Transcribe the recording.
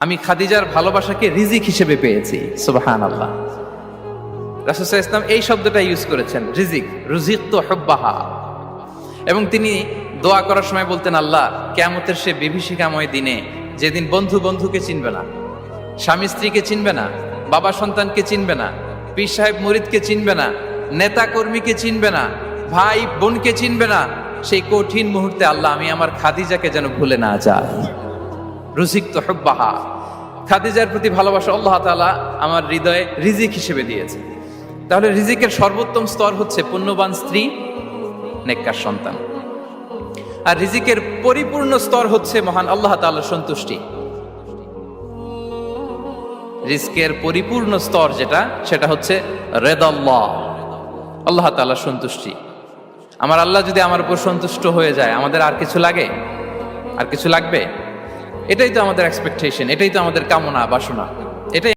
আমি খাদিজার ভালোবাসাকে রিজিক হিসেবে পেয়েছি। সুবহানাল্লাহ। রাসূল সাল্লাল্লাহু আলাইহি ওয়াসাল্লাম এই শব্দটা ইউজ করেছেন, রিজিক, রুজিকতু হুব্বাহা। এবং তিনি দোয়া করার সময় বলতেন, আল্লাহ, কিয়ামতের সে বিভীষিকাময় দিনে, যেদিন বন্ধু বন্ধুকে চিনবে না, স্বামী স্ত্রীকে চিনবে না, বাবা সন্তানকে চিনবে না, পীর সাহেব মুরিদকে চিনবে না, নেতা কর্মীকে চিনবে না, ভাই বোনকে চিনবে না, সেই কঠিন মুহূর্তে আল্লাহ আমি আমার খাদিজাকে যেন ভুলে না যাই। রুজিকতু হুব্বাহা। খাদিজার প্রতি ভালোবাসা আল্লাহ তাআলা আমার হৃদয়ে রিজিক হিসেবে দিয়েছে। তাহলে রিজিকের সর্বোত্তম স্তর হচ্ছে পুণ্যবান স্ত্রী, নেককার সন্তান। আর রিজিকের পরিপূর্ণ স্তর হচ্ছে মহান আল্লাহ তাআলার সন্তুষ্টি। রিজকের পরিপূর্ণ স্তর যেটা, সেটা হচ্ছে রিদাল্লাহ, আল্লাহ তাআলার সন্তুষ্টি। আমার আল্লাহ যদি আমার উপর সন্তুষ্ট হয়ে যায়, আমাদের আর কিছু লাগে? আর কিছু লাগবে? এটাই তো আমাদের এক্সপেকটেশন, এটাই তো আমাদের কামনা বাসনা, এটাই